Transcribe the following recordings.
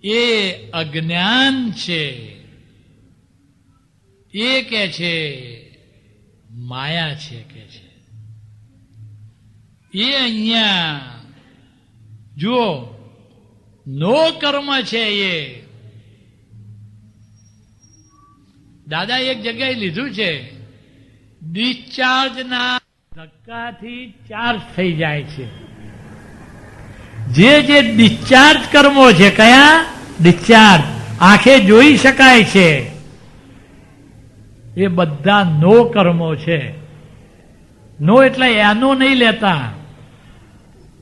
એ અજ્ઞાન છે, એ કે છે માયા છે કે છે. એ અહીંયા જુઓ, નો કર્મ છે. એ દાદા એક જગ્યાએ લીધું છે, ડિસ્ચાર્જના ધક્કાથી ચાર્જ થઈ જાય છે. જે ડિસ્ચાર્જ કર્મો છે, કયા ડિસ્ચાર્જ આંખે જોઈ શકાય છે, એ બધા નો કર્મો છે. નો એટલે એનો નહીં લેતા,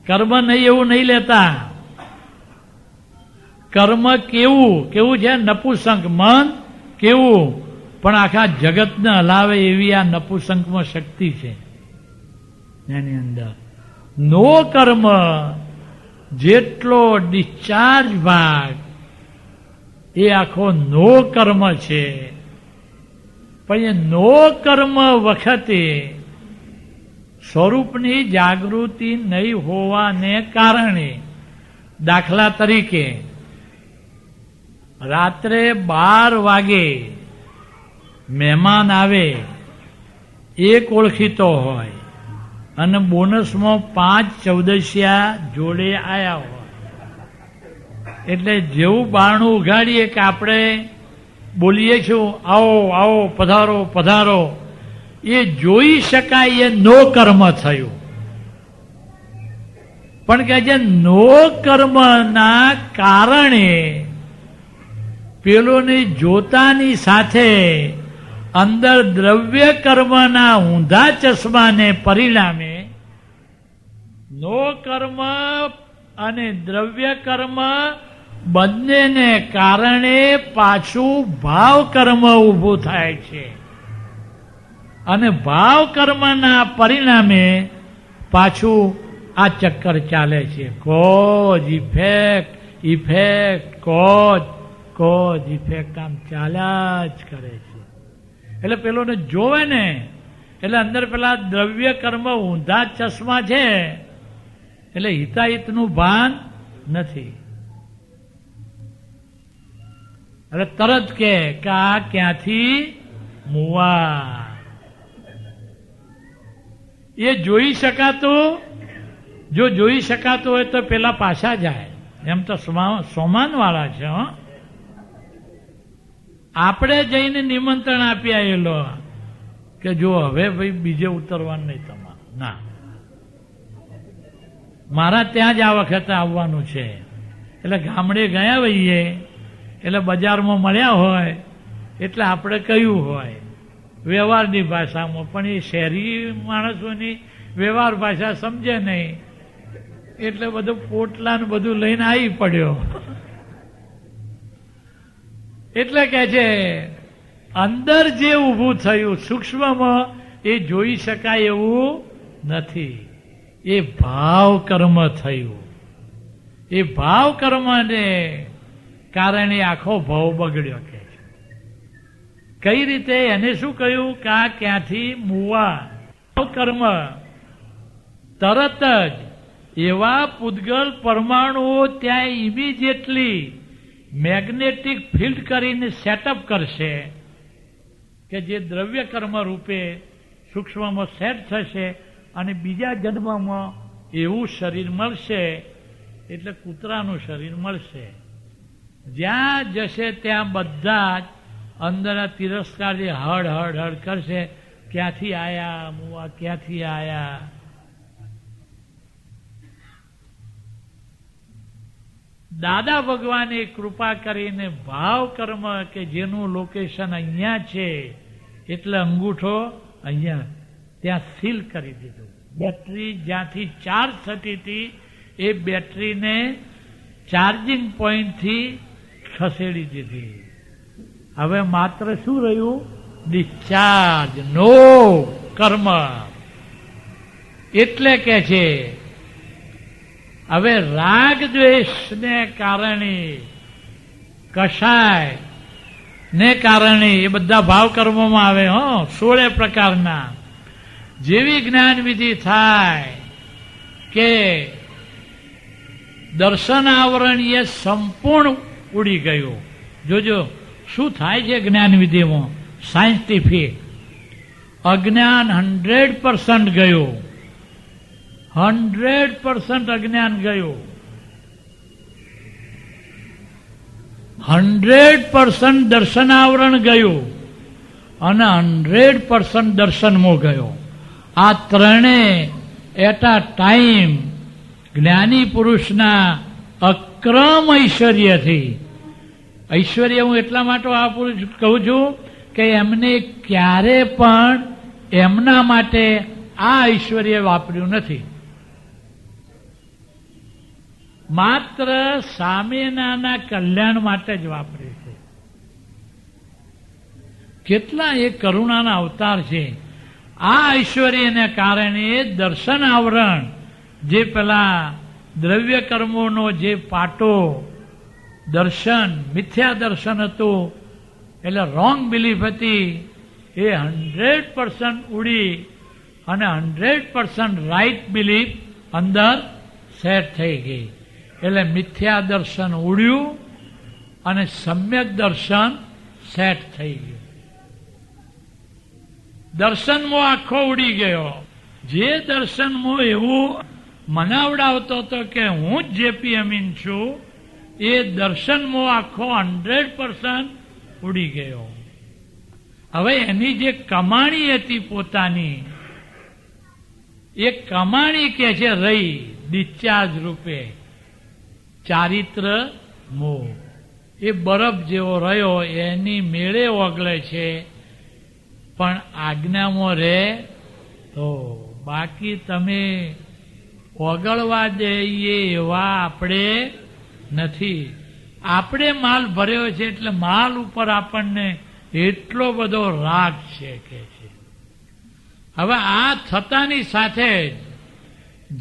કર્મ નહીં એવું નહીં લેતા. કર્મ કેવું કેવું છે? નપુસંક મન કેવું, પણ આખા જગતને હલાવે એવી આ નપુસંકમાં શક્તિ છે. એની અંદર નો કર્મ જેટલો ડિસ્ચાર્જ ભાગ એ આખો નો કર્મ છે. પણ એ નો કર્મ વખતે સ્વરૂપની જાગૃતિ નહીં હોવાને કારણે, દાખલા તરીકે રાત્રે 12 વાગે મહેમાન આવે, એક ઓળખીતો હોય અને બોનસમાં 5 ચૌદસિયા જોડે આવ્યા હોય, એટલે જેવું બારણું ઉઘાડીએ કે આપણે બોલીએ છું આવો આવો પધારો પધારો, એ જોઈ શકાય એ નો કર્મ થયું. પણ કે જે નો કર્મના કારણે પેલોની જોતાની સાથે અંદર દ્રવ્ય કર્મના ઊંધા ચશ્માને પરિણામે નો કર્મ અને દ્રવ્ય કર્મ બંનેને કારણે પાછું ભાવ કર્મ ઊભું થાય છે. અને ભાવ કર્મના પરિણામે પાછું આ ચક્કર ચાલે છે. Cause effect, effect cause, cause effect, આમ ચાલ્યા જ કરે છે. એટલે પેલોને જોવે ને એટલે અંદર પેલા દ્રવ્ય કર્મ ઊંધા ચશ્મા છે, એટલે હિતાહિતનું ભાન નથી. એટલે તરત કે આ ક્યાંથી મુવા, એ જોઈ શકાતું, જો જોઈ શકાતું હોય તો પેલા પાછા જાય. એમ તો સોમાન વાળા છે. આપણે જઈને નિમંત્રણ આપી આવેલો કે જો હવે ભાઈ બીજે ઉતરવાનું નહીં તમારે, ના, મારા ત્યાં જ આ વખતે આવવાનું છે. એટલે ગામડે ગયા હોઈએ એટલે બજારમાં મળ્યા હોય એટલે આપણે કહ્યું હોય વ્યવહારની ભાષામાં, પણ એ શહેરી માણસોની વ્યવહાર ભાષા સમજે નહીં, એટલે બધું પોટલા ને બધું લઈને આવી પડ્યો. એટલે કે છે અંદર જે ઊભું થયું સૂક્ષ્મમાં એ જોઈ શકાય એવું નથી, એ ભાવ કર્મ થયું. એ ભાવ કર્મને કારણે આખો ભાવ બગડ્યો. કે કઈ રીતે? એને શું કહ્યું કે આ ક્યાંથી મુવા, ભાવ કર્મ તરત જ એવા પૂદગલ પરમાણુઓ ત્યાં ઇમિડિયેટલી મેગ્નેટિક ફિલ્ડ કરીને સેટઅપ કરશે કે જે દ્રવ્ય કર્મ રૂપે સૂક્ષ્મમાં સેટ થશે અને બીજા જન્મમાં એવું શરીર મળશે, એટલે કૂતરાનું શરીર મળશે. જ્યાં જશે ત્યાં બધા જ અંદર તિરસ્કાર જે હડ હડ હડ કરશે, ક્યાંથી આયા મુવા, ક્યાંથી આયા. દાદા ભગવાને કૃપા કરીને ભાવ કર્મ કે જેનું લોકેશન અહીંયા છે, એટલે અંગૂઠો અહીંયા ત્યાં સીલ કરી દીધું. બેટરી જ્યાંથી ચાર્જ થતી હતી એ બેટરીને ચાર્જિંગ પોઈન્ટથી ખસેડી દીધી. હવે માત્ર શું રહ્યું? ડિસ્ચાર્જ, નો કર્મ. એટલે કે છે હવે રાગ દ્વેષને કારણે, કષાય ને કારણે એ બધા ભાવ કર્મોમાં આવે. 16 પ્રકારના. જેવી જ્ઞાન વિધિ થાય કે દર્શન આવરણીય સંપૂર્ણ ઉડી ગયું. જોજો શું થાય છે જ્ઞાન વિધિમાં, સાયન્ટિફિક. અજ્ઞાન 100% ગયું, 100% અજ્ઞાન ગયું, 100% દર્શનાવરણ ગયું અને 100% દર્શનમો ગયો. આ ત્રણે એટ અ ટાઈમ જ્ઞાની પુરુષના અક્રમ ઐશ્વર્યથી, ઐશ્વર્ય હું એટલા માટે આ પુરુષ કહું છું કે એમને ક્યારે પણ એમના માટે આ ઐશ્વર્ય વાપર્યું નથી. માત્ર સામેનાના કલ્યાણ માટે જ વાપર્યું છે. કેટલા એ કરુણાના અવતાર છે. આ ઐશ્વર્યને કારણે દર્શન આવરણ, જે પેલા દ્રવ્ય કર્મોનો જે પાટો દર્શન, મિથ્યા દર્શન હતું, એટલે રોંગ બિલીફ હતી, એ 100% ઉડી અને 100% રાઈટ બિલીફ અંદર સેટ થઈ ગઈ. એટલે મિથ્યા દર્શન ઉડ્યું અને સમ્યક દર્શન સેટ થઈ ગયું. દર્શનમાં આખો ઉડી ગયો. જે દર્શનમાં એવું મનાવડાવતો હતો કે હું જ જેપી અમીન છું, એ દર્શનમાં આખો 100% ઉડી ગયો. હવે એની જે કમાણી હતી પોતાની, એ કમાણી કે છે રહી ડિસ્ચાર્જ રૂપે, ચારિત્ર મોહ. એ બરફ જેવો રહ્યો, એની મેળે ઓગળે છે, પણ આજ્ઞામાં રહે તો. બાકી તમે ઓગળવા દઈએ એવા આપણે નથી. આપણે માલ ભર્યો છે એટલે માલ ઉપર આપણને એટલો બધો રાગ છે કે છે. હવે આ થતાની સાથે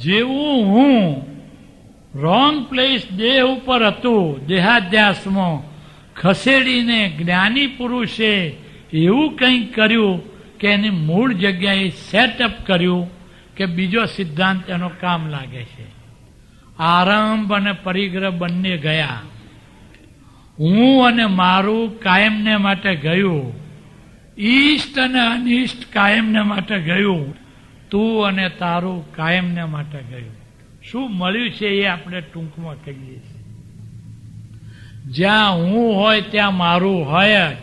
જેવું હું રોંગ પ્લેસ દેહ ઉપર હતું, દેહાધ્યાસમાં ખસેડીને જ્ઞાની પુરુષે એવું કંઈક કર્યું કે એની મૂળ જગ્યાએ સેટઅપ કર્યું કે બીજો સિદ્ધાંત એનો કામ લાગે છે. આરંભ અને પરિગ્રહ બંને ગયા. હું અને મારું કાયમને માટે ગયું, ઈષ્ટ અને અનિષ્ટ કાયમને માટે ગયું, તું અને તારું કાયમને માટે ગયું. શું મળ્યું છે એ આપણે ટૂંકમાં કહીએ છીએ. જ્યાં હું હોય ત્યાં મારું હોય જ.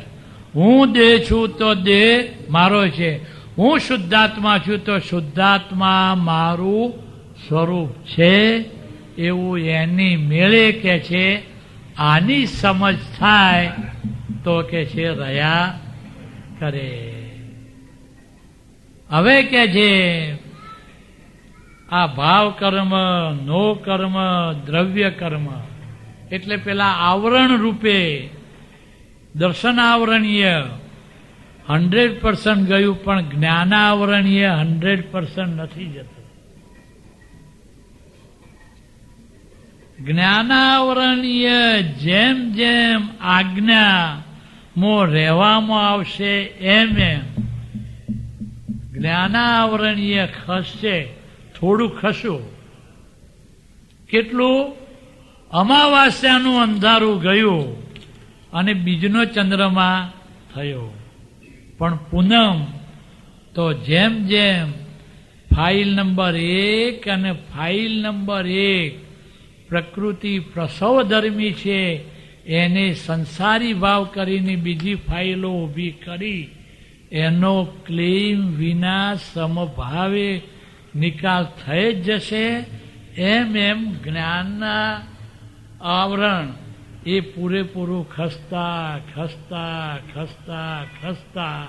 હું દેહ છું તો દેહ મારો છે. હું શુદ્ધાત્મા છું તો શુદ્ધાત્મા મારું સ્વરૂપ છે. એવું એની મેળે કે છે. આની સમજ થાય તો કે છે રહ્યા કરે. હવે કે છે આ ભાવ કર્મ, નો કર્મ, દ્રવ્ય કર્મ, એટલે પેલા આવરણ રૂપે દર્શનાવરણીય 100% ગયું, પણ જ્ઞાનાવરણીય 100% નથી જતું. જ્ઞાનાવરણીય જેમ જેમ આજ્ઞામાં રહેવામાં આવશે એમ એમ જ્ઞાનાવરણીય ખસશે. થોડું ખસ્યું. કેટલું? અમાવાસ્યાનું અંધારું ગયું અને બીજનો ચંદ્રમા થયો. પણ પૂનમ તો જેમ જેમ ફાઇલ નંબર 1 અને ફાઇલ નંબર 1 પ્રકૃતિ પ્રસવધર્મી છે, એને સંસારી ભાવ કરીને બીજી ફાઇલો ઊભી કરી એનો ક્લેમ વિના સમભાવે નિકાલ થઈ જ જશે. એમ એમ જ્ઞાનના આવરણ એ પૂરેપૂરું ખસતા ખસતા ખસતા ખસતા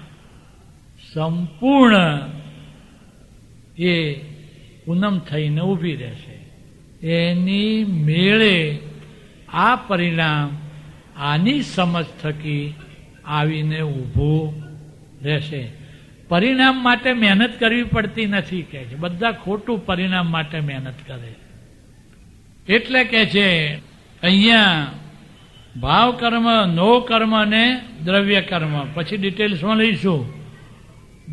સંપૂર્ણ એ પૂનમ થઈને ઊભી રહેશે. એની મેળે આ પરિણામ આની સમજ થકી આવીને ઊભું રહેશે. પરિણામ માટે મહેનત કરવી પડતી નથી કે છે. બધા ખોટું પરિણામ માટે મહેનત કરે. એટલે કે છે અહીંયા ભાવ કર્મ, નો કર્મ અને દ્રવ્ય કર્મ. પછી ડિટેલ્સમાં લઈશું.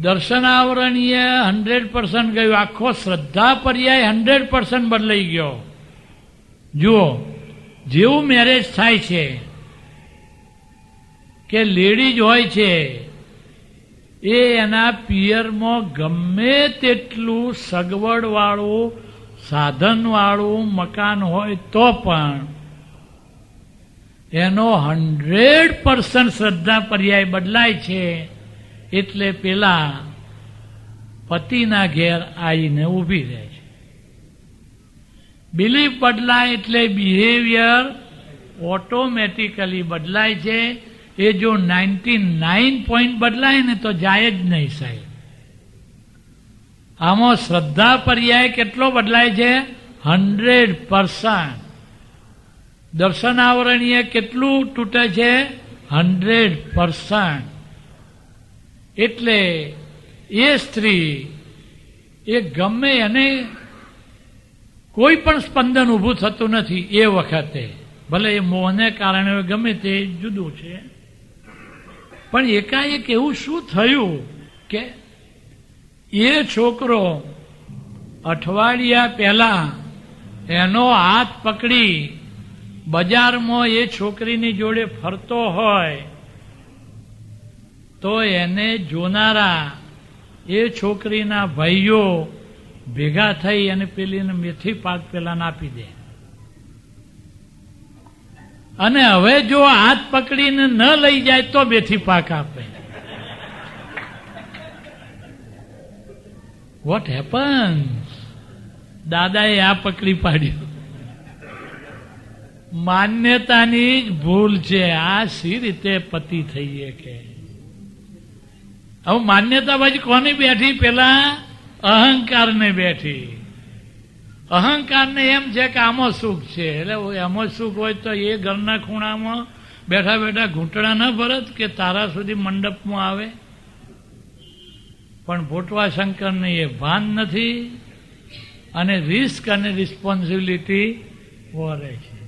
દર્શનાવરણીય 100% ગયું. આખો શ્રદ્ધા પર્યાય 100% બદલાઈ ગયો. જુઓ, જેવું મેરેજ થાય છે કે લેડીઝ હોય છે એ એના પિયરમાં ગમે તેટલું સગવડવાળું સાધનવાળું મકાન હોય તો પણ એનો 100% શ્રદ્ધા પર્યાય બદલાય છે. એટલે પેલા પતિના ઘેર આવીને ઊભી રહે છે. બિલીફ બદલાય એટલે બિહેવિયર ઓટોમેટિકલી બદલાય છે. એ જો 99 પોઈન્ટ બદલાય ને તો જાય જ નહીં સાહેબ. આમાં શ્રદ્ધા પર્યાય કેટલો બદલાય છે? 100%. દર્શન આવરણીય કેટલું તૂટે છે? 100%. એટલે એ સ્ત્રી એ ગમે એને કોઈ પણ સ્પંદન ઊભું થતું નથી એ વખતે. ભલે એ મોહને કારણે ગમે તે જુદું છે, પણ એકાએક એવું શું થયું કે એ છોકરો અઠવાડિયા પહેલા એનો હાથ પકડી બજારમાં એ છોકરીની જોડે ફરતો હોય તો એને જોનારા એ છોકરીના ભાઈઓ ભેગા થઈ અને પેલીને મેથી પાક પેલાને આપી દે. અને હવે જો હાથ પકડીને ન લઈ જાય તો મેથી પાક આપે. What happens? દાદાએ આ પકડી પાડ્યું. માન્યતાની જ ભૂલ છે. આ સી રીતે પતિ થઈએ કે હવે માન્યતા બાજુ કોની બેઠી? પેલા અહંકારને બેઠી. અહંકારને એમ છે કે આમાં સુખ છે, એટલે એમાં સુખ હોય તો એ ઘરના ખૂણામાં બેઠા બેઠા ઘૂંટડા ન ભરત કે તારા સુધી મંડપમાં આવે. પણ ભોટવા શંકરને એ ભાન નથી અને રિસ્ક અને રિસ્પોન્સિબિલિટી વરે છે.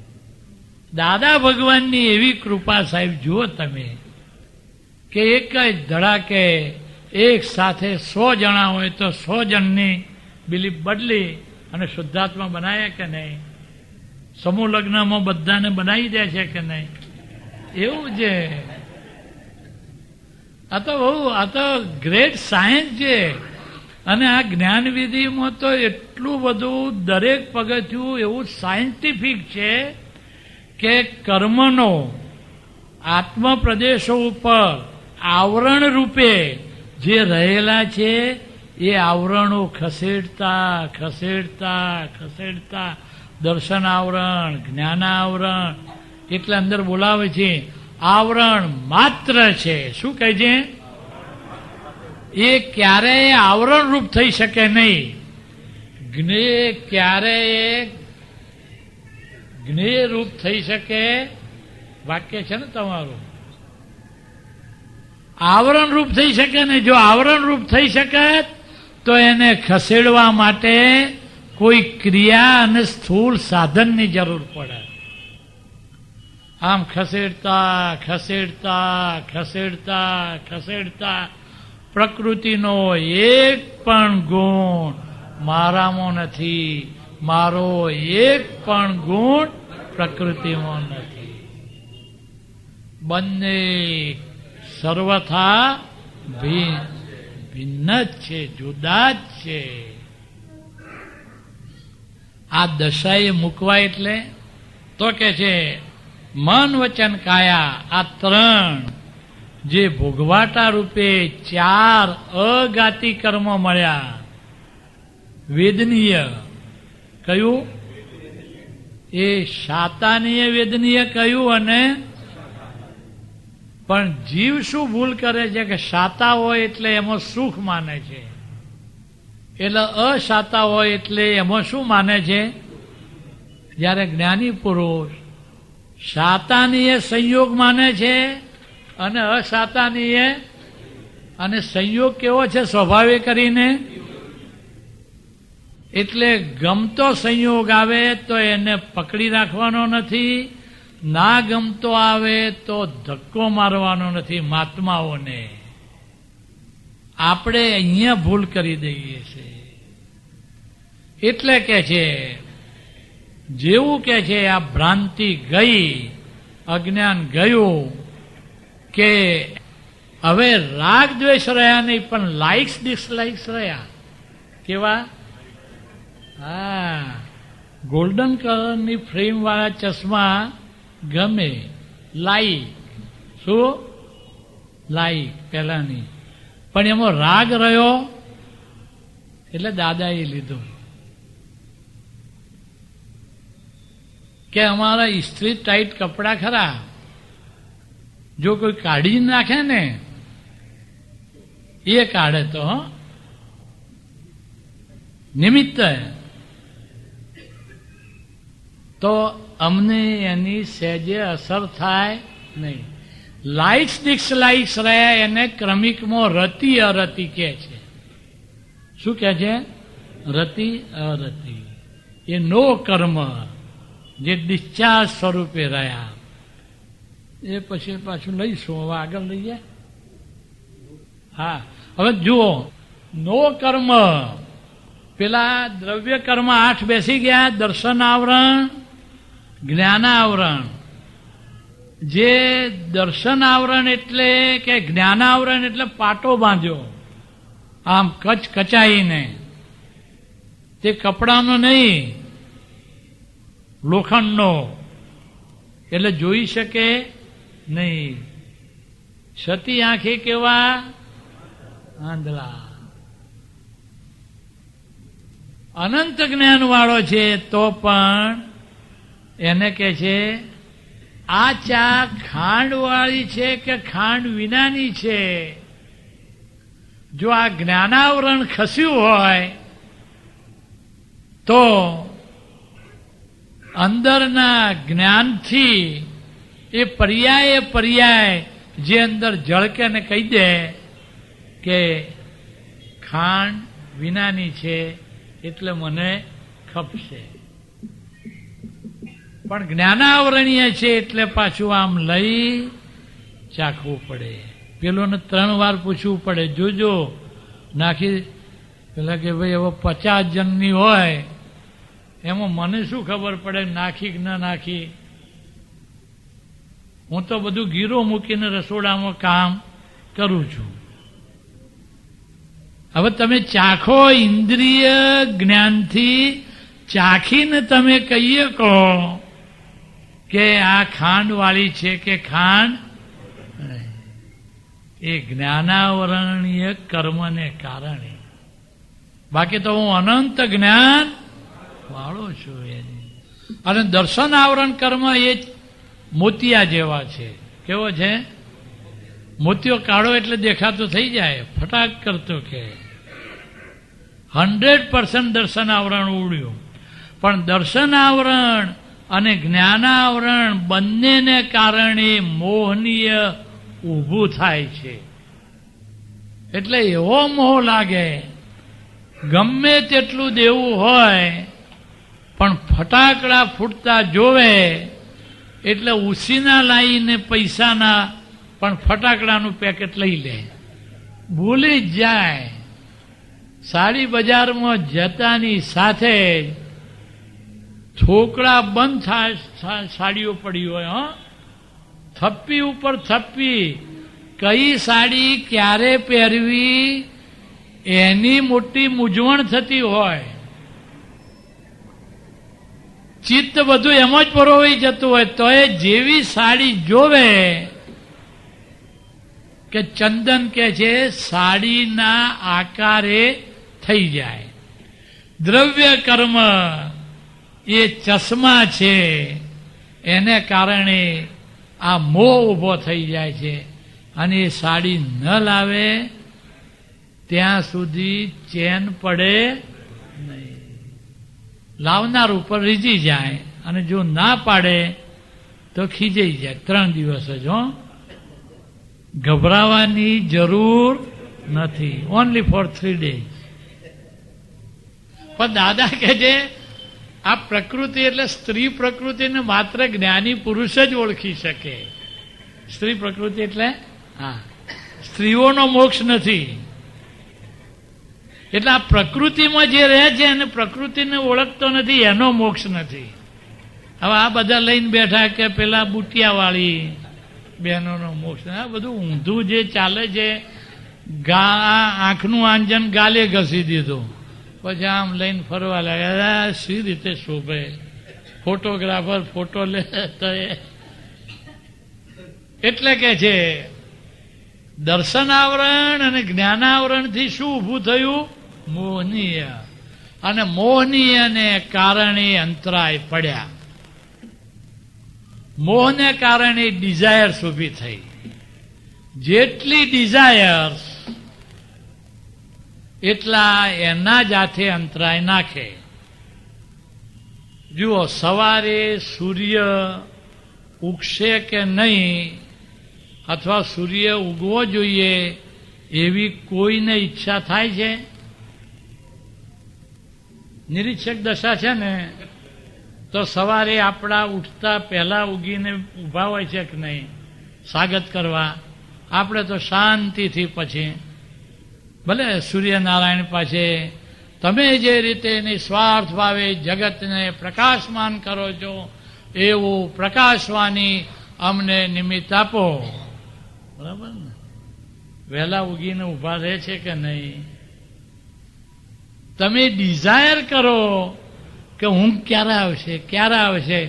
દાદા ભગવાનની એવી કૃપા સાહેબ જુઓ તમે કે એક જ ધડાકે એક સાથે 100 જણા હોય તો 100 જણની બિલીફ બદલી અને શુદ્ધાત્મા બનાવ્યા કે નહીં? સમૂહ લગ્નમાં બધાને બનાવી દે છે કે નહીં? એવું છે. આ તો ગ્રેટ સાયન્સ છે. અને આ જ્ઞાનવિધિમાં તો એટલું બધું દરેક પગથિયું એવું સાયન્ટિફિક છે કે કર્મનો આત્મ પ્રદેશો ઉપર આવરણ રૂપે જે રહેલા છે એ આવરણો ખસેડતા ખસેડતા ખસેડતા દર્શન આવરણ, જ્ઞાન આવરણ, એટલે અંદર બોલાવે છે આવરણ માત્ર છે. શું કહે છે? એ ક્યારેય આવરણ રૂપ થઈ શકે નહીં. જ્ઞેય ક્યારેય જ્ઞેય રૂપ થઈ શકે? વાક્ય છે ને તમારું. આવરણ રૂપ થઈ શકે ને. જો આવરણ રૂપ થઈ શકે તો એને ખસેડવા માટે કોઈ ક્રિયા અને સ્થૂળ સાધનની જરૂર પડે. આમ ખસેડતા ખસેડતા ખસેડતા ખસેડતા પ્રકૃતિનો એક પણ ગુણ મારામાં નથી, મારો એક પણ ગુણ પ્રકૃતિમાં નથી. બંને સર્વથા ભિન્ન જ છે, જુદા જ છે. આ દશાએ મૂકવા એટલે તો કે છે મન વચન કાયા આ 3 જે ભોગવાટા રૂપે 4 અગાતી કર્મ મળ્યા. વેદનીય કયું? એ શાતાનીય વેદનીય કયું? અને પણ જીવ શું ભૂલ કરે છે કે શાતા હોય એટલે એમાં સુખ માને છે, એટલે અશાતા હોય એટલે એમાં શું માને છે? જ્યારે જ્ઞાની પુરુષ શાતાનીય સંયોગ માને છે અને અશાતાનીય, અને સંયોગ કેવો છે સ્વભાવે કરીને? એટલે ગમતો સંયોગ આવે તો એને પકડી રાખવાનો નથી, ના ગમતો આવે તો ધક્કો મારવાનો નથી. મહાત્માઓને આપણે અહીંયા ભૂલ કરી દઈએ છીએ. એટલે કે છે જેવું કે છે આ ભ્રાંતિ ગઈ, અજ્ઞાન ગયું કે હવે રાગ દ્વેષ રહ્યા નહીં, પણ લાઇક્સ ડિસલાઇક્સ રહ્યા. કેવા? હા, ગોલ્ડન કલરની ફ્રેમ વાળા ચશ્મા ગમે, લાઈક. શું? લાઈક પહેલાની. પણ એમાં રાગ રહ્યો એટલે દાદાએ લીધું કે અમારા ઇસ્ત્રી ટાઈટ કપડાં ખરા, જો કોઈ કાઢી નાખે ને, એ કાઢે તો નિમિત્ત, તો અમને એની સહેજે અસર થાય નહીં. લાઇક્સ ડિસલાઇક્સ રહ્યા એને ક્રમિકમાં રતિ અરતિ કહે છે. શું કહે છે? રતિ અરતિ. એ નો કર્મ જે ડિસ્ચાર્જ સ્વરૂપે રહ્યા, એ પછી પાછું લઈશું. હવે આગળ લઈએ. હા, હવે જુઓ, નો કર્મ, પેલા દ્રવ્ય કર્મ 8 બેસી ગયા. દર્શન આવરણ, જ્ઞાન આવરણ. જે દર્શન આવરણ એટલે કે જ્ઞાન આવરણ એટલે પાટો બાંધ્યો આમ કચાઈને, તે કપડાનો નહીં, લોખંડનો, એટલે જોઈ શકે નહીં. સતી આંખે કેવા? આંધળા. અનંત જ્ઞાન વાળો છે તો પણ એને કે છે આ ચા ખાંડ વાળી છે કે ખાંડ વિનાની છે. જો આ જ્ઞાનાવરણ ખસ્યું હોય તો અંદરના જ્ઞાનથી એ પર્યાય જે અંદર ઝળકે ને કહી દે કે ખાંડ વિનાની છે, એટલે મને ખપશે. પણ જ્ઞાનાવરણીય છે એટલે પાછું આમ લઈ ચાખવું પડે. પેલોને 3 વાર પૂછવું પડે, જોજો નાખી. પેલા કે ભાઈ હવે 50 જણની હોય એમાં મને શું ખબર પડે નાખી કે ના નાખી? હું તો બધું ગીરો મૂકીને રસોડામાં કામ કરું છું. હવે તમે ચાખો, ઇન્દ્રિય જ્ઞાનથી ચાખીને તમે કહીએ કહો કે આ ખાંડ વાળી છે કે ખાંડ, એ જ્ઞાનાવરણીય કર્મને કારણે. બાકી તો હું અનંત જ્ઞાન વાળો છું. અને દર્શન આવરણ કર્મ એ મોતિયા જેવા છે. કેવો છે? મોતિયો કાઢો એટલે દેખાતો થઈ જાય, ફટાક કરતો કે 100% દર્શન આવરણ ઉડ્યું. પણ દર્શન આવરણ અને જ્ઞાનાવરણ બંનેને કારણે મોહનીય ઊભું થાય છે. એટલે એવો મોહ લાગે, ગમે તેટલું દેવું હોય પણ ફટાકડા ફૂટતા જોવે એટલે ઉસીના લાવીને પૈસાના પણ ફટાકડાનું પેકેટ લઈ લે, ભૂલી જ જાય. સાડી બજારમાં જતાની સાથે છોકરા બંધ થાય, સાડીઓ પડી હોય, થપ્પી ઉપર થપ્પી, કઈ સાડી ક્યારે પહેરવી એની મોટી મૂંઝવણ થતી હોય. ચિત્ત બધું એમ જ પરોવાઈ જતું હોય તો એ જેવી સાડી જોવે કે ચંદન કે છે સાડીના આકારે થઈ જાય. દ્રવ્ય કર્મ એ ચશ્મા છે, એને કારણે આ મોહ ઉભો થઈ જાય છે. અને એ સાડી ન લાવે ત્યાં સુધી ચેન પડે નહીં. લાવનાર ઉપર રીઝી જાય, અને જો ના પાડે તો ખીજાઈ જાય. 3 દિવસ જ. ગભરાવાની જરૂર નથી. Only for 3 days. પણ દાદા કહે છે આ પ્રકૃતિ એટલે સ્ત્રી પ્રકૃતિને માત્ર જ્ઞાની પુરુષ જ ઓળખી શકે. સ્ત્રી પ્રકૃતિ એટલે હા, સ્ત્રીઓનો મોક્ષ નથી. એટલે આ પ્રકૃતિમાં જે રહે છે અને પ્રકૃતિને ઓળખતો નથી એનો મોક્ષ નથી. હવે આ બધા લઈને બેઠા કે પેલા બુટિયાવાળી, બહેનોનો મોક્ષ. આ બધું ઊંધું જે ચાલે છે. આંખનું આંજન ગાલે ઘસી દીધું, પછી આમ લઈને ફરવા લાગ્યા. સી રીતે શોભે, ફોટોગ્રાફર ફોટો લે તો એટલે કે છે દર્શનાવરણ અને જ્ઞાનાવરણથી શું ઊભું થયું? મોહનીય. અને મોહનીયને કારણે અંતરાય પડ્યા. મોહને કારણે ડિઝાયર્સ ઊભી થઈ. જેટલી ડિઝાયર્સ એટલા એના જ હાથે અંતરાય નાખે. જુઓ, સવારે સૂર્ય ઉગશે કે નહીં, અથવા સૂર્ય ઉગવો જોઈએ એવી કોઈને ઈચ્છા થાય છે? નિરીક્ષક દશા છે ને, તો સવારે આપણા ઉઠતા પહેલા ઉગીને ઊભા હોય છે કે નહીં સ્વાગત કરવા? આપણે તો શાંતિથી પછી ભલે સૂર્યનારાયણ પાસે તમે જે રીતે નિસ્વાર્થ ભાવે જગતને પ્રકાશમાન કરો છો એવું પ્રકાશવાની અમને નિમિત્ત આપો. બરાબર ને? વહેલા ઉગીને ઊભા રહે છે કે નહીં? તમે ડિઝાયર કરો કે ઊંઘ ક્યારે આવશે, ક્યારે આવશે,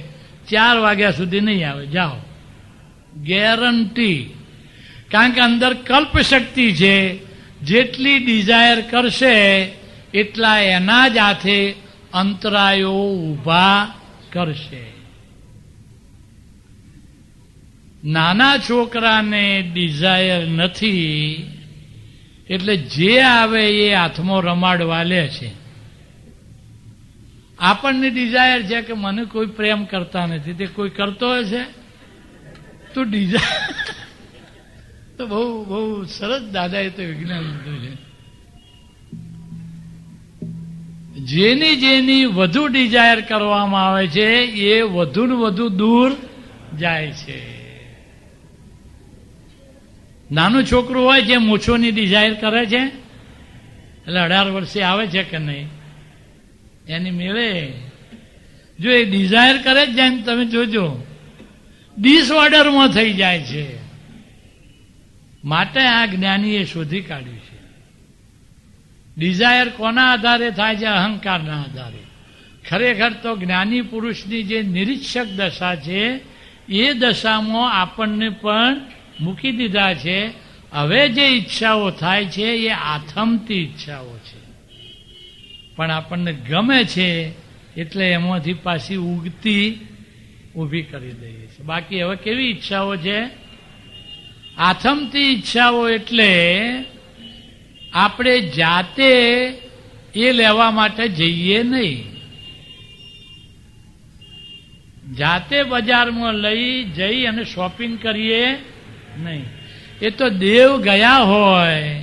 4 વાગ્યા સુધી નહીં આવે, જાઓ, ગેરંટી. કારણ કે અંદર કલ્પ શક્તિ છે. જેટલી ડિઝાયર કરશે એટલા એના જ હાથે અંતરાયો ઊભા કરશે. નાના છોકરાને ડિઝાયર નથી એટલે જે આવે એ હાથમાં રમાડવા લે છે. આપણને ડિઝાયર છે કે મને કોઈ પ્રેમ કરતા નથી, તે કોઈ કરતો હશે તો ડિઝાયર તો બહુ બહુ સરસ દાદાએ તો વિજ્ઞાન લીધું છે. જેની જેની વધુ ડિઝાયર કરવામાં આવે છે એ વધુ ને વધુ દૂર જાય છે. નાનું છોકરું હોય જે મૂછોની ડિઝાયર કરે છે એટલે 18 વર્ષે આવે છે કે નહીં એની મેળે જો એ ડિઝાયર કરે જ જાય ને તમે જોજો ડિસઓર્ડરમાં થઈ જાય છે. માટે આ જ્ઞાનીએ શોધી કાઢ્યું છે. ડિઝાયર કોના આધારે થાય છે? અહંકારના આધારે. ખરેખર તો જ્ઞાની પુરુષની જે નિરીક્ષક દશા છે એ દશામાં આપણને પણ મૂકી દીધા છે. હવે જે ઈચ્છાઓ થાય છે એ આથમતી ઈચ્છાઓ છે, પણ આપણને ગમે છે એટલે એમાંથી પાછી ઉગતી ઊભી કરી દઈએ છીએ. બાકી હવે કેવી ઈચ્છાઓ છે? આથમતી ઈચ્છાઓ. એટલે આપણે જાતે એ લેવા માટે જઈએ નહીં, જાતે બજારમાં જઈ અને શોપિંગ કરીએ નહીં. એ તો દેવ ગયા હોય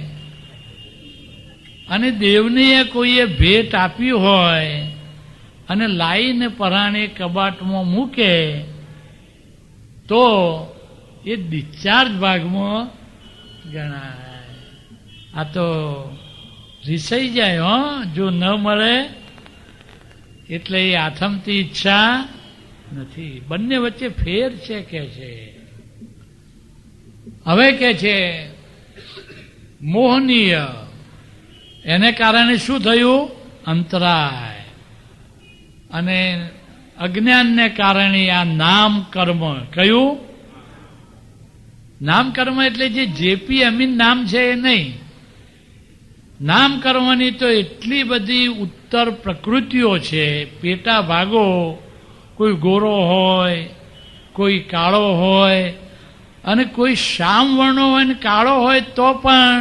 અને દેવને કોઈએ ભેટ આપી હોય અને લાઈને પરાણે કબાટમાં મૂકે તો એ ડિસ્ચાર્જ ભાગમાં ગણાય. આ તો રીસાઈ જાય હો જો ન મળે. એટલે એ આથમતી ઈચ્છા નથી. બંને વચ્ચે ફેર છે કે છે. હવે કે છે મોહનીય. એને કારણે શું થયું? અંતરાય. અને અજ્ઞાનને કારણે આ નામ કર્મ. કયું નામ કર્મ? એટલે જે જેપી અમીન નામ છે એ નહીં. નામ કર્મની તો એટલી બધી ઉત્તર પ્રકૃતિઓ છે, પેટા ભાગો. કોઈ ગોરો હોય, કોઈ કાળો હોય, અને કોઈ શ્યામ વર્ણો હોય ને કાળો હોય તો પણ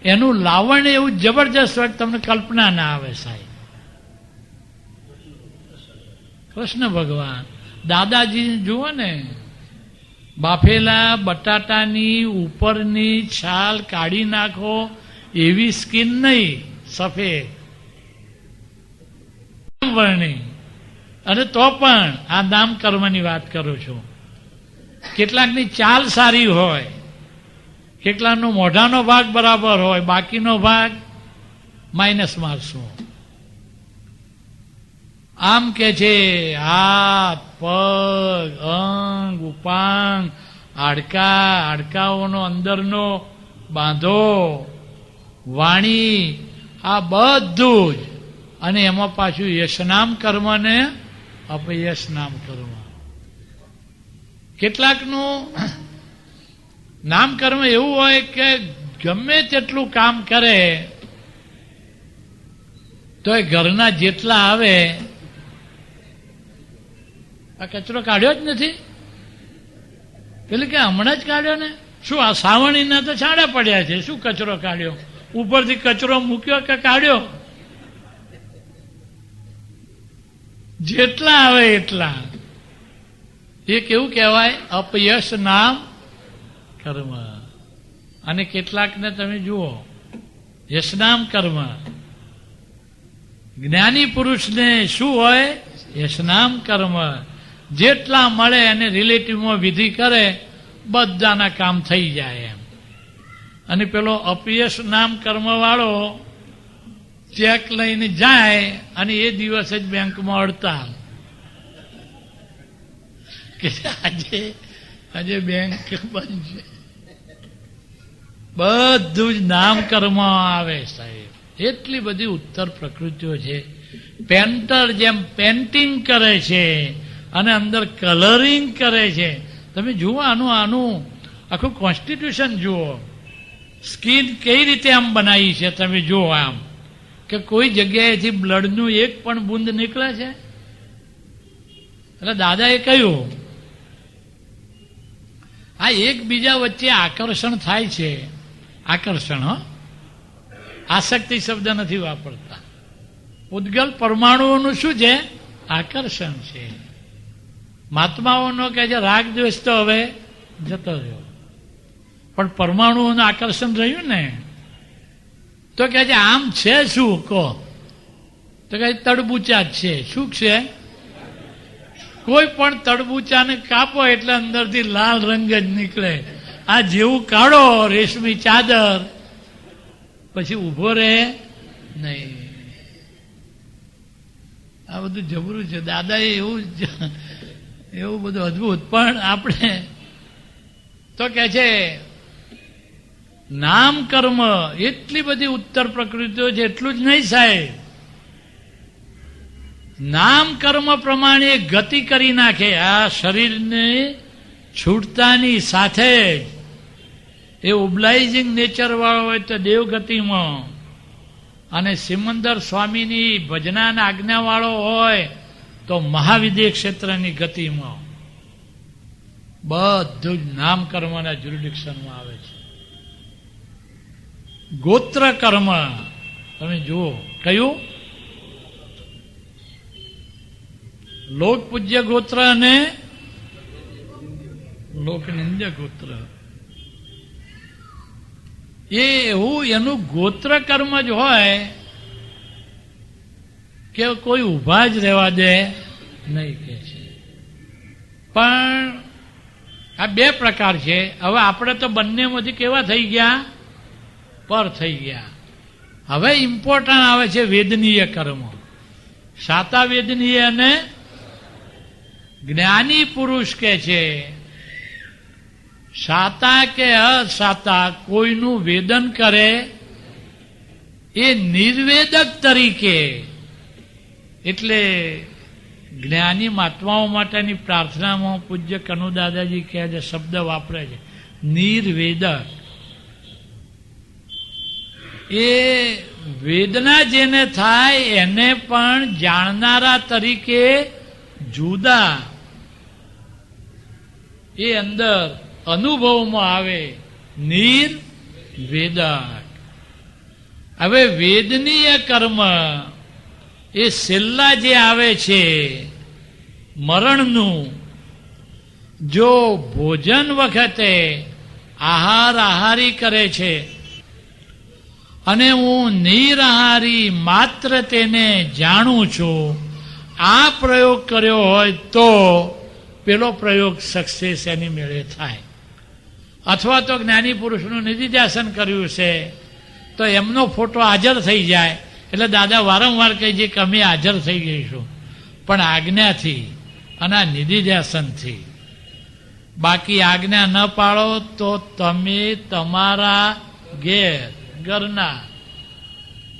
એનું લાવણ્ય એવું જબરજસ્ત હોય તમને કલ્પના ના આવે સાહેબ. કૃષ્ણ ભગવાન દાદાજી જુઓ ને, બાફેલા બટાટાની ઉપરની છાલ કાઢી નાખો એવી સ્કિન નહીં, સફેદ વર્ણી. અને તો પણ આ નામ કર્મની વાત કરું છું. કેટલાકની ચાલ સારી હોય, કેટલાકનો મોઢાનો ભાગ બરાબર હોય, બાકીનો ભાગ માઇનસ મારશું. આમ કે છે હાથ પગ અંગ ઉપાંગ હાડકાઓનો અંદરનો બાંધો, વાણી, આ બધું જ. અને એમાં પાછું યશનામ કર્મ ને અપયશનામ કર્મ. કેટલાકનું નામ કર્મ એવું હોય કે ગમે તેટલું કામ કરે તો એ ઘરના જેટલા આવે, આ કચરો કાઢ્યો જ નથી, પેલું કે હમણાં જ કાઢ્યો ને, શું આ સાવણીના તો છાડા પડ્યા છે, શું કચરો કાઢ્યો, ઉપરથી કચરો મૂક્યો કે કાઢ્યો? જેટલા આવે એટલા. એ કેવું કહેવાય? અપયશ નામ કર્મ. અને કેટલાકને તમે જુઓ યશનામ કર્મ. જ્ઞાની પુરુષને શું હોય? યશનામ કર્મ. જેટલા મળે એને રિલેટિવમાં વિધિ કરે, બધાના કામ થઈ જાય એમ. અને પેલો અપયશ નામ કર્મ વાળો ચેક લઈને જાય અને એ દિવસે જ બેંકમાં હડતાલ કે આજે બેંક બંધ છે. બધું જ નામ કર્મ આવે સાહેબ. એટલી બધી ઉત્તર પ્રકૃતિઓ છે. પેન્ટર જેમ પેન્ટિંગ કરે છે અને અંદર કલરિંગ કરે છે. તમે જુઓ આનું આખું કોન્સ્ટિટ્યુશન જુઓ. સ્કીન કઈ રીતે આમ બનાવી છે તમે જુઓ. આમ કે કોઈ જગ્યાએથી બ્લડનું એક પણ બુંદ નીકળે છે? એટલે દાદાએ કહ્યું આ એકબીજા વચ્ચે આકર્ષણ થાય છે. આકર્ષણ, આસક્તિ શબ્દ નથી વાપરતા. ઉદ્ગલ પરમાણુઓનું શું છે? આકર્ષણ છે. મહાત્માઓનો કહે છે રાગ દ્વેષ તો હવે જતો રહ્યો, પણ પરમાણુઓનું આકર્ષણ રહ્યું ને. તો કહે છે આમ છે શું કહો? તો કહે તડબૂચા જ છે. શું છે? કોઈ પણ તડબૂચાને કાપો એટલે અંદરથી લાલ રંગ જ નીકળે. આ જેવું કાઢો રેશમી ચાદર, પછી ઉભો રહે નહીં. આ બધું જબરું છે. દાદાએ એવું બધું અદભુત. પણ આપણે તો કે છે નામ કર્મ એટલી બધી ઉત્તર પ્રકૃતિઓ છે. એટલું જ નહીં સાહેબ, નામ કર્મ પ્રમાણે ગતિ કરી નાખે. આ શરીરને છૂટતાની સાથે જ એ ઓબ્લાઇઝિંગ નેચર વાળો હોય તો દેવગતિમાં, અને સિમંદર સ્વામીની ભજનાના આજ્ઞા વાળો હોય તો મહાવિદ્ય ક્ષેત્રની ગતિમાં. બધું જ નામ કર્મના જ્યુરિડિક્શનમાં આવે છે. ગોત્ર કર્મ તમે જુઓ. કયું? લોક પૂજ્ય ગોત્ર અને લોકનિંદ્ય ગોત્ર. એવું એનું ગોત્ર કર્મ જ હોય કે કોઈ ઉભા જ રહેવા દે નહીં કે છે. પણ આ બે પ્રકાર છે. હવે આપણે તો બંનેમાંથી કેવા થઈ ગયા? પર થઈ ગયા. હવે ઇમ્પોર્ટન્ટ આવે છે વેદનીય કર્મ. સાતા વેદનીય અને જ્ઞાની પુરુષ કે છે સાતા કે અસાતા કોઈનું વેદન કરે એ નિર્વેદક તરીકે. એટલે જ્ઞાની મહાત્માઓ માટેની પ્રાર્થનામાં પૂજ્ય કનુ દાદાજી કહે છે, શબ્દ વાપરે છે નિર્વેદક. એ વેદના જેને થાય એને પણ જાણનારા તરીકે જુદા એ અંદર અનુભવમાં આવે. નિર્વેદક. હવે વેદનીય કર્મ એ છેલ્લા જે આવે છે મરણનું, જો ભોજન વખતે આહારી કરે છે અને હું નિરાહારી માત્ર તેને જાણું છું, આ પ્રયોગ કર્યો હોય તો પેલો પ્રયોગ સક્સેસ એની મેળે થાય. અથવા તો જ્ઞાની પુરુષનું નિધિધ્યાસન કર્યું છે તો એમનો ફોટો હાજર થઈ જાય. એટલે દાદા વારંવાર કહે છે કે અમે હાજર થઈ જઈશું, પણ આજ્ઞાથી અને આ નિધિધ્યાસનથી. બાકી આજ્ઞા ન પાળો તો તમે તમારા ઘરના,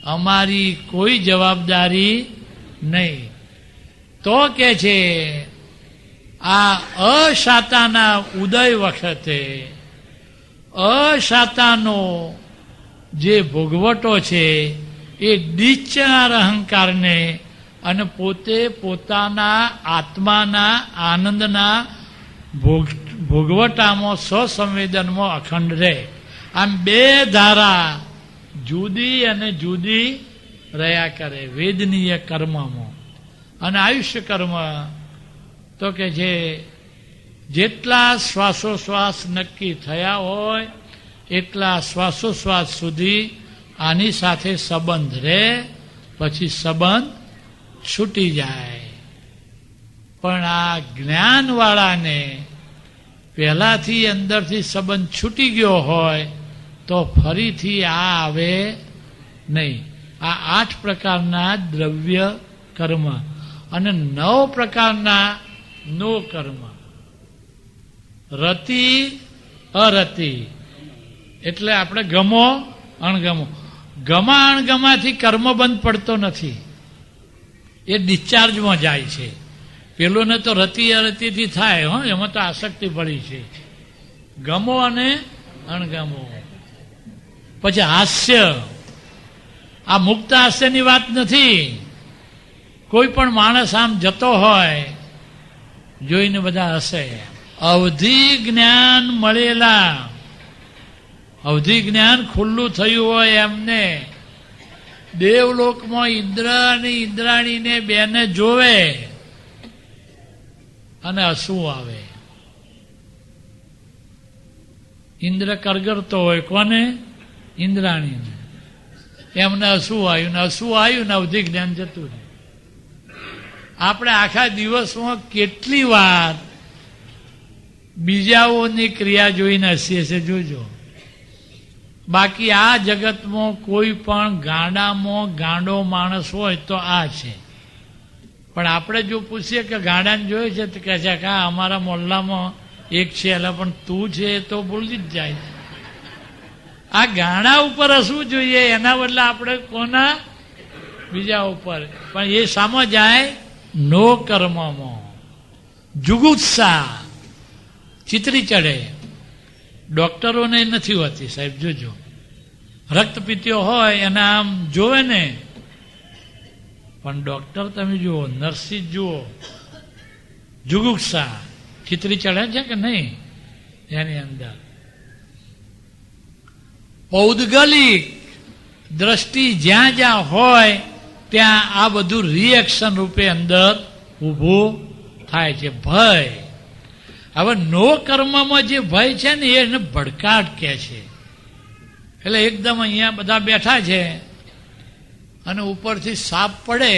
અમારી કોઈ જવાબદારી નહીં. તો કે છે આ અશાતાના ઉદય વખતે અશાતાનો જે ભોગવટો છે એ દિચ્છાર અહંકારને અને પોતે પોતાના આત્માના આનંદના ભોગવટામાં સ્વસંવેદનમાં અખંડ રહે. આમ બે ધારા જુદી અને જુદી રહ્યા કરે વેદનીય કર્મમાં. અને આયુષ્ય કર્મ તો કે જે જેટલા શ્વાસોશ્વાસ નક્કી થયા હોય એટલા શ્વાસોશ્વાસ સુધી આની સાથે સંબંધ રહે, પછી સંબંધ છૂટી જાય. પણ આ જ્ઞાનવાળાને પહેલાથી અંદરથી સંબંધ છૂટી ગયો હોય તો ફરીથી આ આવે નહીં. આ 8 પ્રકારના દ્રવ્ય કર્મ અને 9 પ્રકારના નો કર્મ. રતિ અરતિ એટલે આપણે ગમો અણગમો. ગમા અણગમાથી કર્મ બંધ પડતો નથી, એ ડિસ્ચાર્જમાં જાય છે. પેલોને તો રતિ અરતિથી થાય, એમાં તો આસક્તિ પડી છે. ગમો અને અણગમો. પછી હાસ્ય, આ મુક્ત હાસ્યની વાત નથી. કોઈ પણ માણસ આમ જતો હોય જોઈને બધા હસે. અવધિ જ્ઞાન મળેલા, અવધિ જ્ઞાન ખુલ્લું થયું હોય એમને દેવલોકમાં ઇન્દ્ર અને ઇન્દ્રાણીને બેને જોવે અને હસવું આવે. ઇન્દ્ર કરગરતો હોય, કોને? ઇન્દ્રાણીને. એમને હસવું આવ્યું ને હસવું આવ્યું ને અવધિ જ્ઞાન જતું રહે. આપણે આખા દિવસમાં કેટલી વાર બીજાઓની ક્રિયા જોઈને હસીએ છીએ જોજો. બાકી આ જગતમાં કોઈ પણ ગાંડામાં ગાંડો માણસ હોય તો આ છે. પણ આપણે જો પૂછીએ કે ગાંડાને જોયે છે તો કહે છે કે અમારા મોહલ્લામાં એક છે, એટલે પણ તું છે તો ભૂલી જ જાય છે. આ ગાંડા ઉપર હસવું જોઈએ, એના બદલે આપણે કોના? બીજા ઉપર. પણ એ સામો જાય નો કર્મમાં. જુગુપ્સા ચિતરી ચડે. ડોક્ટરોને નથી હોતી સાહેબ, જોજો. રક્તપીતીઓ હોય એના આમ જોવે ને, પણ ડોક્ટર તમે જુઓ, નર્સિસ જુઓ, જુગુપ્સા ચિતરી ચડે છે કે નહીં એની અંદર. પૌદ્ગલિક દ્રષ્ટિ જ્યાં જ્યાં હોય ત્યાં આ બધું રિએક્શન રૂપે અંદર ઊભું થાય છે. ભય. હવે નો કર્મમાં જે ભય છે ને એને ભડકાટ કહે છે. એટલે એકદમ અહીંયા બધા બેઠા છે અને ઉપરથી સાપ પડે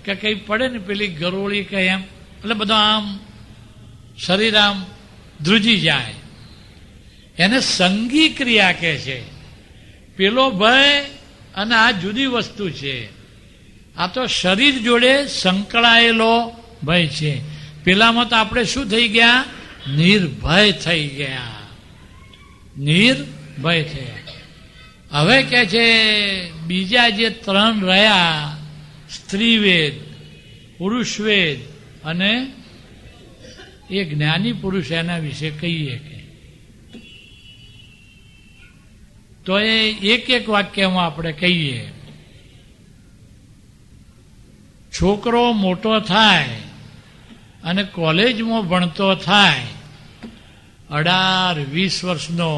કે કંઈ પડે ને પેલી ગરોળી કે એમ, એટલે બધા આમ શરીર આમ ધ્રુજી જાય. એને સંગી ક્રિયા કહે છે. પેલો ભય અને આ જુદી વસ્તુ છે. આ તો શરીર જોડે સંકળાયેલો ભય છે. પેલામાં તો આપણે શું થઈ ગયા? નિર્ભય થઈ ગયા. નિર્ભય થયા. હવે કે છે બીજા જે 3 રહ્યા, સ્ત્રીવેદ, પુરુષવેદ અને એ જ્ઞાની પુરુષ, એના વિશે કહીએ કે તો એ એક એક વાક્યમાં આપણે કહીએ. છોકરો મોટો થાય અને કોલેજમાં ભણતો થાય 18-20 વર્ષનો,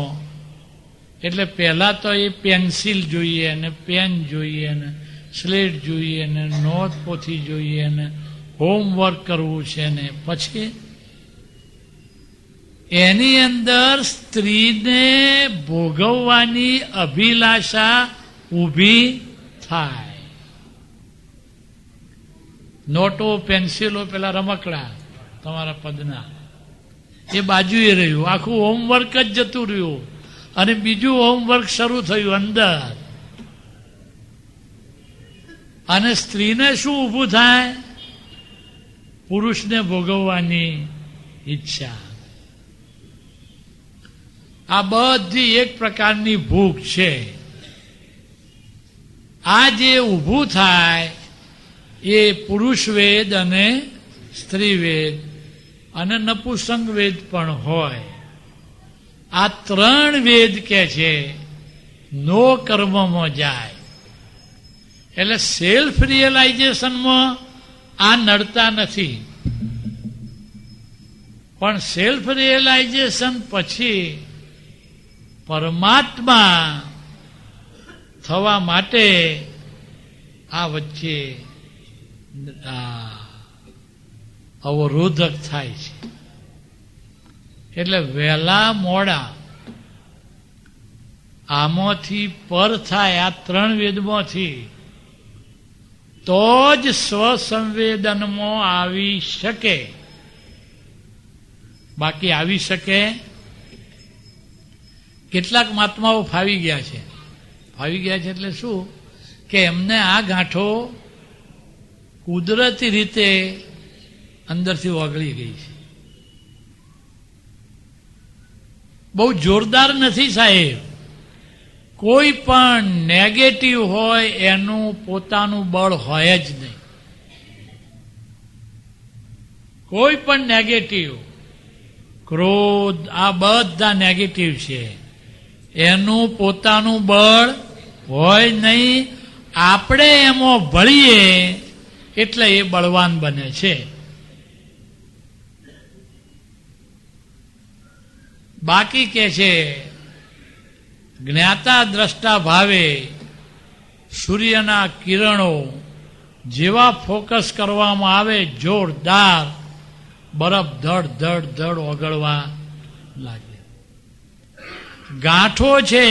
એટલે પહેલા તો એ પેન્સિલ જોઈએ ને પેન જોઈએ ને સ્લેટ જોઈએ ને નોટ પોથી જોઈએ ને હોમવર્ક કરવું છે ને પછી એની અંદર સ્ત્રીને ભોગવવાની અભિલાષા ઊભી થાય. નોટો પેન્સિલો પેલા રમકડા તમારા પદના એ બાજુએ રહ્યું, આખું હોમવર્ક જ જતું રહ્યું અને બીજું હોમવર્ક શરૂ થયું અંદર. અને સ્ત્રીને શું ઊભું થાય? પુરુષને ભોગવવાની ઈચ્છા. આ બધી એક પ્રકારની ભૂખ છે. આ જે ઊભું થાય એ પુરુષ વેદ અને સ્ત્રી વેદ અને નપુંસક વેદ પણ હોય. આ ત્રણ વેદ કે છે નો કર્મમાં જાય. એટલે સેલ્ફ રિયલાઇઝેશનમાં આ નડતા નથી, પણ સેલ્ફ રિયલાઇઝેશન પછી પરમાત્મા થવા માટે આ વચ્ચે અવરોધક થાય છે. એટલે વહેલા મોડા આમાંથી પર થાય આ ત્રણ વેદમાંથી તો જ સ્વસંવેદનમાં આવી શકે. બાકી આવી શકે. કેટલાક મહાત્માઓ ફાવી ગયા છે. ફાવી ગયા છે એટલે શું કે એમને આ ગાંઠો કુદરતી રીતે અંદરથી ઓગળી ગઈ છે. બહુ જોરદાર નથી સાહેબ. કોઈ પણ નેગેટિવ હોય એનું પોતાનું બળ હોય જ નહીં. કોઈ પણ નેગેટિવ, ક્રોધ, આ બધા નેગેટિવ છે, એનું પોતાનું બળ હોય નહીં. આપણે એમાં ભળીએ એટલે એ બળવાન બને છે. બાકી કે છે જ્ઞાતા દ્રષ્ટા ભાવે સૂર્યના કિરણો જેવા ફોકસ કરવામાં આવે જોરદાર બરફ ધડ ધડ ધડ ઓગળવા લાગે. ગાંઠો છે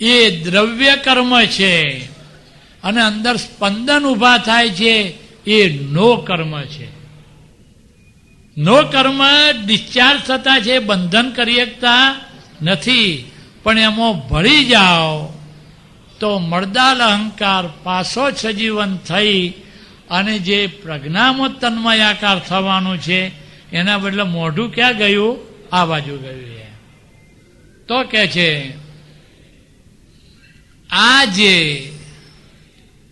એ દ્રવ્ય કર્મ છે અને અંદર સ્પંદન ઉભા થાય છે એ નો કર્મ છે. નો કર્મ ડિસ્ચાર્જ થતા છે, બંધન કરી શકતા નથી. પણ એમાં ભળી જાઓ તો મળદાલ અહંકાર પાછો સજીવન થઈ અને જે પ્રજ્ઞામાં તન્મયાકાર થવાનું છે એના બદલે મોઢું ક્યાં ગયું? આ બાજુ ગયું. તો કે છે આ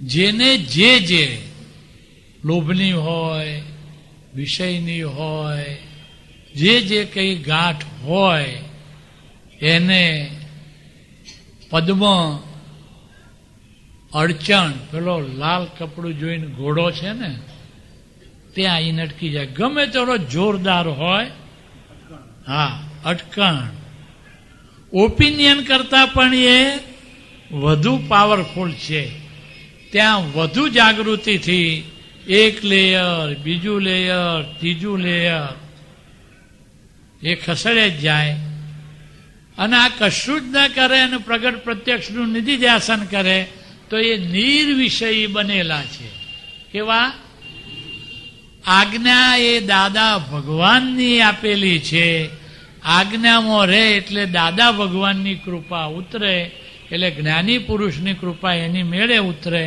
જેને જે લોભની હોય, વિષયની હોય, જે કઈ ગાંઠ હોય એને પદ્મ અડચણ, પેલો લાલ કપડું જોઈને ઘોડો છે ને ત્યાં અહીં અટકી જાય. ગમે તેલો જોરદાર હોય, હા અટકણ. ઓપિનિયન કરતા પણ એ વધુ પાવરફુલ છે. ત્યાં વધુ જાગૃતિથી એક લેયર, બીજું લેયર, ત્રીજું લેયર એ ખસેડે જ જાય. અને આ કશું જ ન કરે અને પ્રગટ પ્રત્યક્ષનું નિધિધ્યાસન કરે તો એ નિર્વિષયી બનેલા છે. કેવા? આજ્ઞા એ દાદા ભગવાનની આપેલી છે. આજ્ઞામાં રહે એટલે દાદા ભગવાનની કૃપા ઉતરે, એટલે જ્ઞાની પુરુષની કૃપા એની મેળે ઉતરે,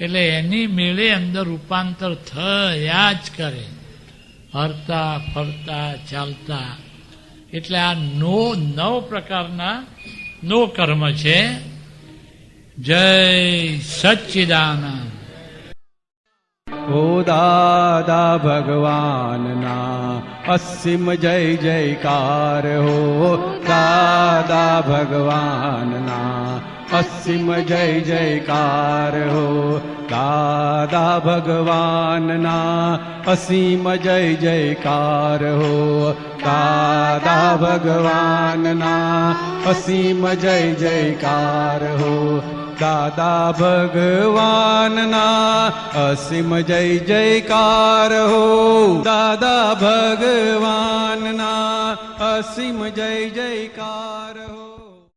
એટલે એની મેળે અંદર રૂપાંતર થયા જ કરે, હરતા ફરતા ચાલતા. એટલે આ નવ પ્રકારના નો કર્મ છે. જય સચ્ચિદાનંદ. ઓ દાદા ભગવાનના અસીમ જય જયકાર હો. દાદા ભગવાનના અસીમ જય જયકાર હો. દાદા ભગવાનના અસીમ જય જયકાર હો. દાદા ભગવાનના અસીમ જય જયકાર હો. દાદા ભગવાનના અસીમ જય જયકાર હો. દાદા ભગવાનના અસીમ જય જયકાર હો.